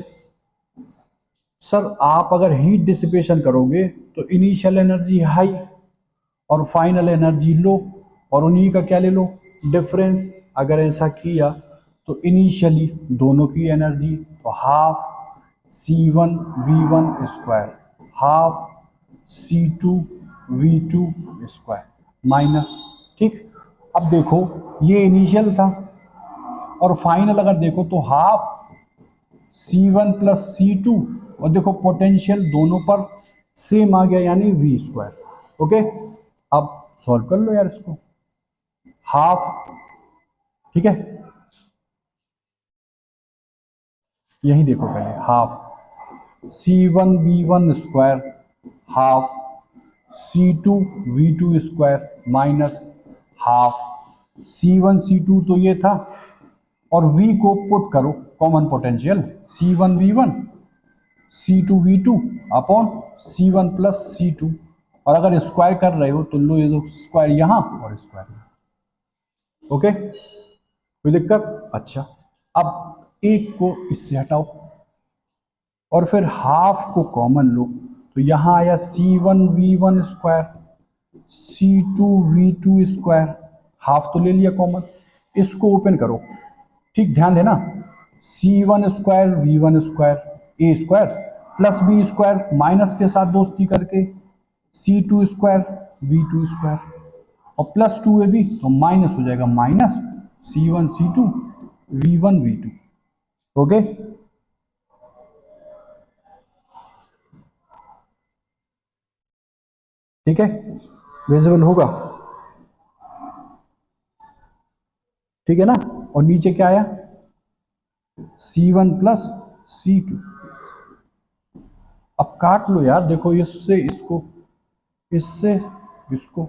सर? आप अगर हीट डिसिपेशन करोगे तो इनिशियल एनर्जी हाई और फाइनल एनर्जी लो, और उन्हीं का क्या ले लो, डिफरेंस। अगर ऐसा किया तो इनिशियली दोनों की एनर्जी तो half C1 V1 square, half C2 V2 square minus. ठीक, अब देखो ये इनिशियल था, और फाइनल अगर देखो तो हाफ C1 प्लस C2, और देखो पोटेंशियल दोनों पर सेम आ गया यानी V स्क्वायर। ओके, अब सॉल्व कर लो यार इसको। हाफ, ठीक है, यही देखो पहले, half C1 V1 square, half C2 V2 square minus half C1 C2 तो ये था, और V को पुट करो common potential, C1 V1 C2 V2 upon C1 plus C2, और अगर स्क्वायर कर रहे हो तो लो ये स्क्वायर यहाँ और स्क्वायर यहाँ। ओके, कोई दिक्कत? अच्छा, अब एक को इससे हटाओ और फिर हाफ को कॉमन लो, तो यहाँ आया C1 V1 square C2 V2 square, half तो ले लिया कॉमन, इसको ओपन करो। ठीक, ध्यान देना, C1 square V1 square A square plus B square minus के साथ दोस्ती करके C2 स्क्वायर V2 स्क्वायर, और प्लस 2ab तो माइनस हो जाएगा, minus C1 C2 V1 V2। Okay, ठीक है, विजिबल होगा, ठीक है ना। और नीचे क्या आया, C1 प्लस C2। अब काट लो यार, देखो इससे इसको, इससे इसको।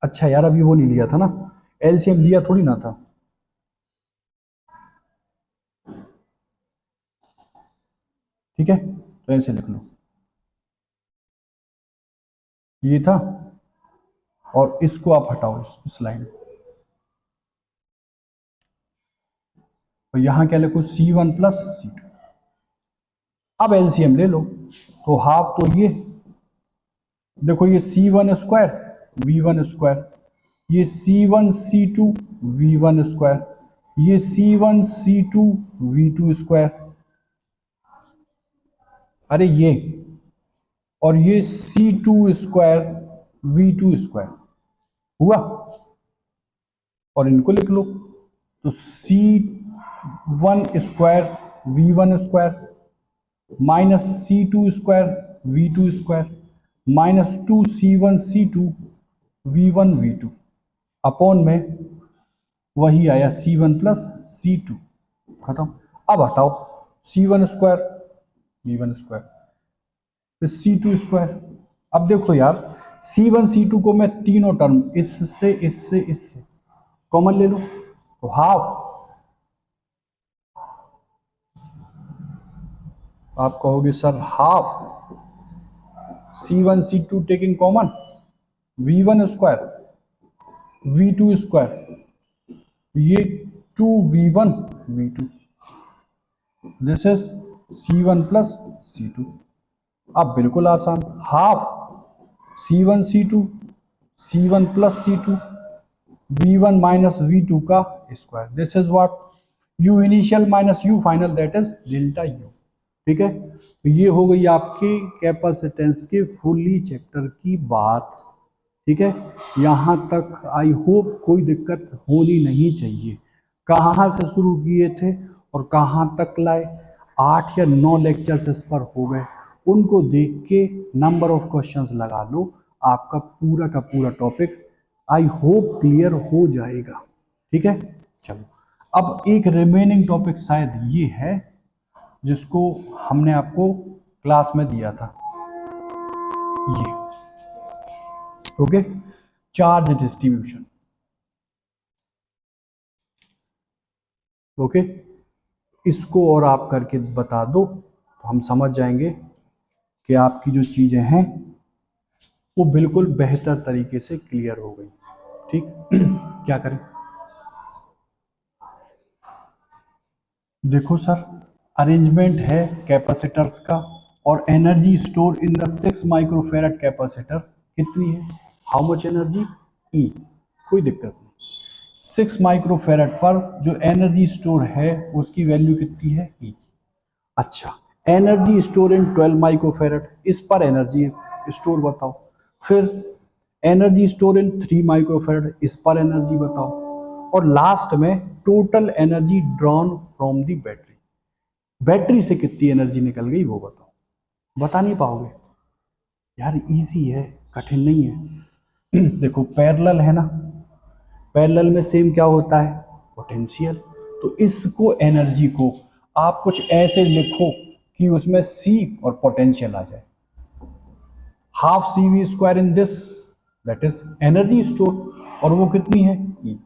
अच्छा यार, अभी वो नहीं लिया था ना, एलसीएम लिया थोड़ी ना था। ठीक है, तो ऐसे लिख लो, ये था, और इसको आप हटाओ इस लाइन, और यहां क्या लिखो, C1 प्लस C2। अब एलसीएम ले लो, तो हाफ तो ये, देखो ये C1 स्क्वायर V1 स्क्वायर, ये C1 C2 V1 स्क्वायर, ये C1 C2 V2 स्क्वायर, अरे ये, और ये C2 स्क्वायर V2 स्क्वायर हुआ, और इनको लिख लो, तो C1 square V1 square minus C2 square V2 square minus 2C1 C2 V1 V2 upon में वही आया C1 प्लस C2, खत्म। अब हटाओ C1 स्क्वायर V1 स्क्वायर, फिर C2 स्क्वायर। अब देखो यार, C1 C2 को मैं तीनों टर्म इससे इससे इससे कॉमन ले लूं, तो हाफ, आप कहोगे sir half C1 C2 taking common V1 square V2 square, ये 2V1 V2, this is C1 plus C2। अब बिल्कुल आसान, half C1 C2 C1 plus C2 V1 minus V2 का square, this is what, U initial minus U final, that is delta U। ठीक है, तो ये हो गई आपके कैपेसिटेंस के फुल्ली चैप्टर की बात। ठीक है, यहाँ तक आई होप कोई दिक्कत होनी नहीं चाहिए। कहाँ से शुरू किए थे और कहाँ तक लाए, 8 या 9 लेक्चर्स इस पर हो गए, उनको देख के नंबर ऑफ क्वेश्चंस लगा लो, आपका पूरा का पूरा टॉपिक आई होप क्लियर हो जाएगा। ठीक है, चलो अब एक रिमेनिंग टॉपिक शायद ये है, जिसको हमने आपको क्लास में दिया था, ये। Okay, charge distribution. ओके, इसको और आप करके बता दो तो हम समझ जाएंगे कि आपकी जो चीज़ें हैं वो बिल्कुल बेहतर तरीके से क्लियर हो गई। ठीक क्या करें? देखो सर, अरेंजमेंट है कैपेसिटर्स का, और energy store in the 6 microfarad capacitor कितनी है? How much energy? ई। कोई दिक्कत नहीं। 6 माइक्रोफेरेड पर जो एनर्जी स्टोर है उसकी वैल्यू कितनी है? ई। अच्छा, एनर्जी स्टोर इन 12 माइक्रोफेरेड, इस पर एनर्जी स्टोर बताओ। फिर एनर्जी स्टोर इन 3 माइक्रोफेरेड, इस पर एनर्जी बताओ। और लास्ट में total energy drawn from the battery, battery से कितनी एनर्जी निकल गई वो बताओ। बता नहीं पाओगे यार? इजी है, कठिन नहीं है। देखो पैरेलल है ना, पैरेलल में सेम क्या होता है? पोटेंशियल। तो इसको एनर्जी को आप कुछ ऐसे लिखो कि उसमें सी और पोटेंशियल आ जाए। Half C V square in this, that is energy store, और वो कितनी है? E.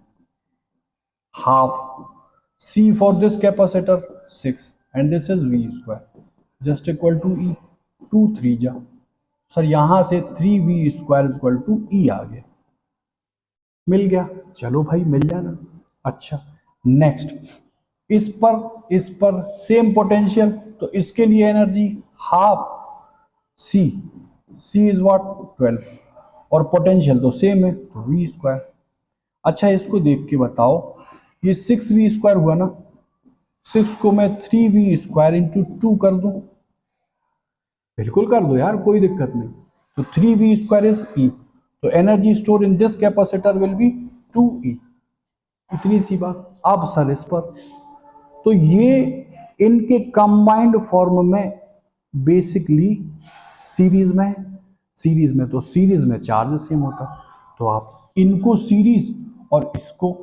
Half C for this capacitor 6 and this is V square just equal to E. 2 3 जा सर, यहां से 3v square equal to E आ गया। मिल गया? चलो भाई, मिल जाना। अच्छा, नेक्स्ट, इस पर सेम पोटेंशियल, तो इसके लिए energy half C, C is what? 12, और पोटेंशियल तो सेम है तो वी स्क्वायर। अच्छा, इसको देख के बताओ, ये 6v स्क्वायर हुआ ना, 6 को मैं 3v स्क्वायर इंटू 2 कर दूं? बिल्कुल कर दो यार, कोई दिक्कत नहीं। तो 3v स्क्वायर इज ई, तो energy store in this capacitor will be 2e। इतनी सी बात। अब सर इस पर, तो ये इनके कंबाइंड फॉर्म में बेसिकली सीरीज में है। सीरीज में तो सीरीज में चार्ज सेम होता, तो आप इनको सीरीज और इसको,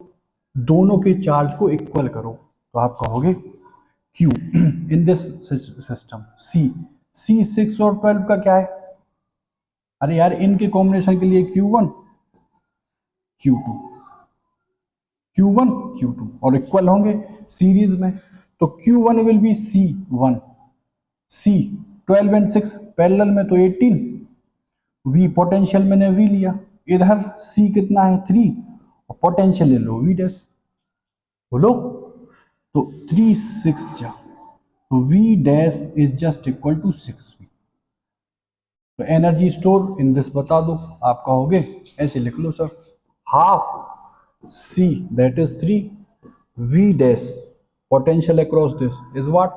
दोनों के चार्ज को इक्वल करो तो आप कहोगे Q in this system C। C 6 और 12 का क्या है? अरे यार, इनके कॉम्बिनेशन के लिए Q1 Q2, Q1 Q2 और इक्वल होंगे सीरीज में, तो Q1 will be C1, C 12 and 6 parallel में तो 18, V पोटेंशियल मैंने V लिया, इधर C कितना है? 3, और पोटेंशियल ले लो V डैश। बोलो, तो 3 6 जा, तो V dash is just equal to 6V। तो एनर्जी स्टोर इन दिस बता दो, आप कहोगे ऐसे लिख लो sir, half C that is 3, V dash potential across this is what?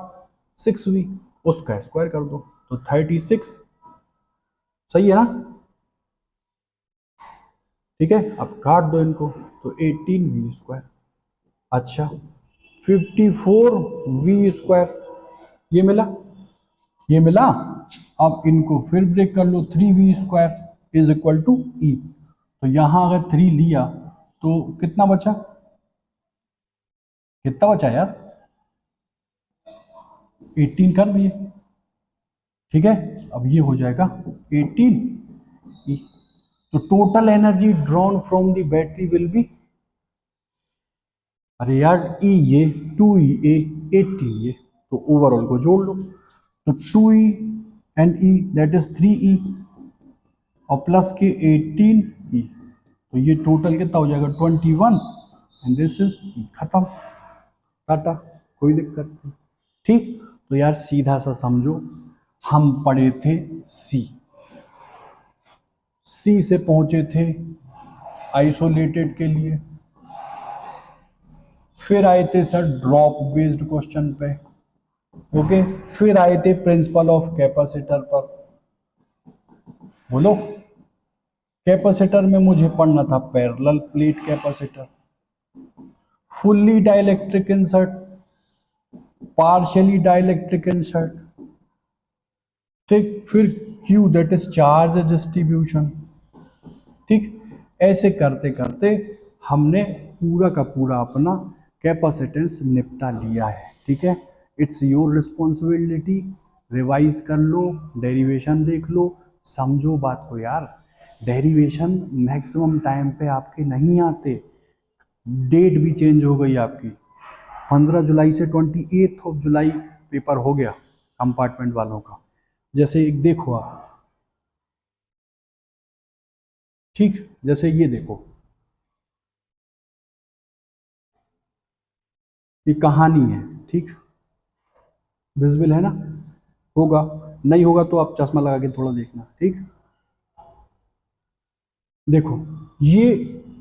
6v, उसका स्क्वायर कर दो तो 36। सही है ना? ठीक है, अब काट दो इनको तो 18v स्क्वायर। अच्छा, 54v स्क्वायर, ये मिला, ये मिला। अब इनको फिर ब्रेक कर लो, 3v square is equal to E. तो यहां अगर 3 लिया तो कितना बचा? कितना बचा यार? 18 कर दिए। ठीक है, अब ये हो जाएगा 18 ई। तो total energy drawn from the battery will be, अरे यार ई ये 2e ए 18 ये, तो ओवरऑल को जोड़ लो, तो 2e and E that is 3e, और प्लस के 18e, तो ये टोटल कितना हो जाएगा? 21 एंड दिस इज ई। खत्म, टाटा, कोई दिक्कत नहीं। ठीक, तो यार सीधा सा समझो, हम पढ़े थे सी, सी से पहुंचे थे आइसोलेटेड के लिए, फिर आए थे सर ड्रॉप बेस्ड क्वेश्चन पे। ओके, फिर आए थे प्रिंसिपल ऑफ कैपेसिटर पर। बोलो, कैपेसिटर में मुझे पढ़ना था parallel plate capacitor, fully dielectric insert, partially dielectric insert. ठीक, फिर Q that is charge distribution. ठीक, ऐसे करते करते हमने पूरा का पूरा अपना कैपेसिटेंस निपटा लिया है। ठीक है, इट्स योर रिस्पॉन्सिबिलिटी, रिवाइज कर लो, डेरिवेशन देख लो, समझो बात को यार। डेरिवेशन मैक्सिमम टाइम पे आपके नहीं आते, डेट भी चेंज हो गई आपकी, 15 जुलाई से 28 ऑफ जुलाई पेपर हो गया कंपार्टमेंट वालों का। जैसे एक देखो आप, ठीक, जैसे ये देखो, ये कहानी है, ठीक, विजिबल है ना, होगा, नहीं होगा तो आप चश्मा लगा के थोड़ा देखना, ठीक। देखो ये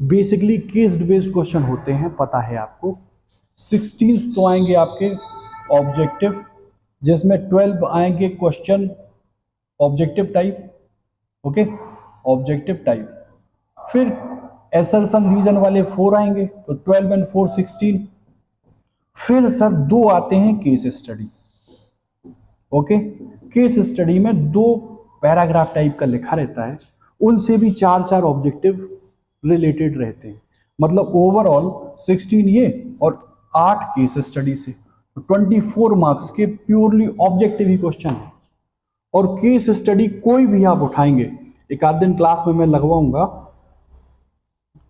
बेसिकली केस बेस्ड क्वेश्चन होते हैं, पता है आपको। 16 तो आएंगे आपके ऑब्जेक्टिव, जिसमें 12 आएंगे question objective type, okay, objective type. फिर एसर्शन रीजन वाले 4 आएंगे, तो 12 एंड 4 16। फिर सर 2 आते हैं case study, okay. Case study में 2 पैराग्राफ टाइप का लिखा रहता है, उनसे भी 4 ऑब्जेक्टिव रिलेटेड रहते हैं। मतलब ओवरऑल 16 ये और 8 केस स्टडी से, तो 24 मार्क्स के प्योरली ऑब्जेक्टिव ही क्वेश्चन है। और केस स्टडी कोई भी आप उठाएंगे, एक आध दिन क्लास में मैं लगवाऊंगा,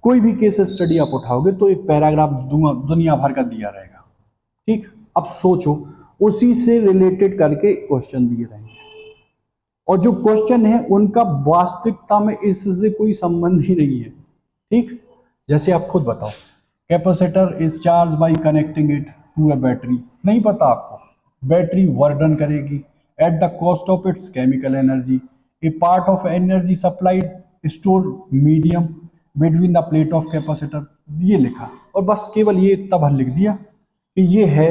कोई भी केस स्टडी आप उठाओगे तो एक पैराग्राफ दुनिया भर का दिया रहेगा, ठीक। अब सोचो, उसी से रिलेटेड करके क्वेश्चन दिए रहेंगे, और जो क्वेश्चन है उनका वास्तविकता में इससे कोई संबंध ही नहीं है, ठीक। जैसे आप खुद बताओ, capacitor is charge by connecting it to a battery, नहीं पता आपको, बैटरी वर्क डन करेगी at the cost of its chemical energy, a part of energy supplied store medium between the plate of capacitor, ये लिखा, और बस केवल ये इतना भर लिख दिया कि ये है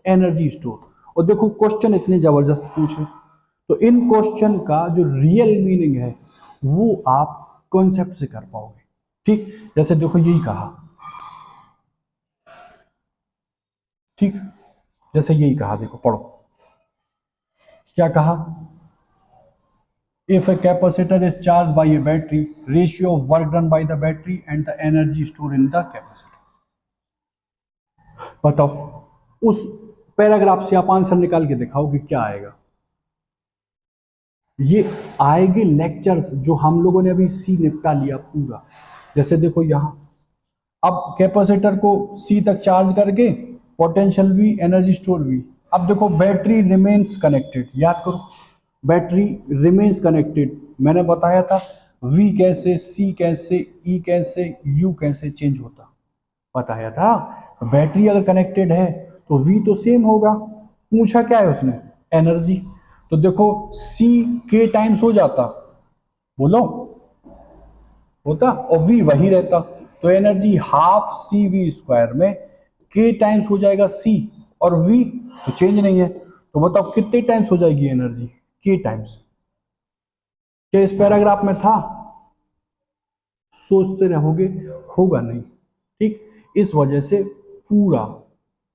एनर्जी स्टोर। और देखो क्वेश्चन इतने जबरदस्त पूछे, तो इन क्वेश्चन का जो रियल मीनिंग है वो आप कॉन्सेप्ट से कर पाओगे, ठीक। जैसे देखो यही कहा, ठीक, जैसे यही कहा, देखो पढ़ो क्या कहा, if a capacitor is charged by a battery, ratio of work done by the battery and the energy stored in the capacitor। बताओ, उस पैराग्राफ से आप आंसर निकाल के दिखाओ कि क्या आएगा। ये आएंगे लेक्चर्स जो हम लोगों ने अभी सी निपटा लिया पूरा। जैसे देखो यहाँ, अब कैपेसिटर को सी तक चार्ज करके पोटेंशियल भी एनर्जी स्टोर भी। अब देखो बैटरी रिमेन्स कनेक्टेड, याद करो, बैटरी रिमेन्स कनेक्टेड, मैंने बताया था वी कैसे, सी कैसे, ई कैसे, यू कैसे चेंज होता, बताया था। तो बैटरी अगर कनेक्टेड है तो वी तो सेम होगा, पूछा क्या है उसने, एनर्जी। तो देखो सी के टाइम्स हो जाता, बोलो होता, और वी वही रहता, तो energy half C V square में के टाइम्स हो जाएगा सी, और वी तो चेंज नहीं है, तो बताओ कितने टाइम्स हो जाएगी एनर्जी, के टाइम्स। क्या इस पैराग्राफ में था, सोचते रहोगे होगा नहीं, ठीक। इस वजह से पूरा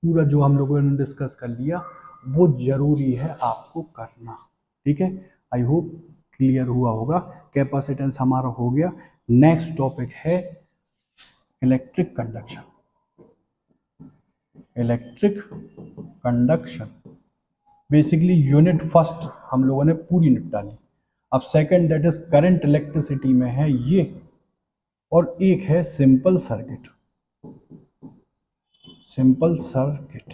पूरा जो हम लोगों ने डिस्कस कर लिया वो जरूरी है आपको करना, ठीक है। आई होप क्लियर हुआ होगा। कैपेसिटेंस हमारा हो गया। नेक्स्ट टॉपिक है electric conduction. Electric conduction basically unit first हम लोगों ने पूरी निपटा ली। अब second that is current electricity में है ये, और एक है simple circuit. Simple circuit,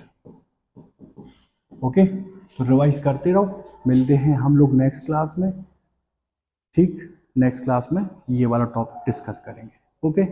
okay. तो रिवाइज करते रहो, मिलते हैं हम लोग नेक्स्ट क्लास में, ठीक। नेक्स्ट क्लास में ये वाला टॉपिक डिस्कस करेंगे, ओके।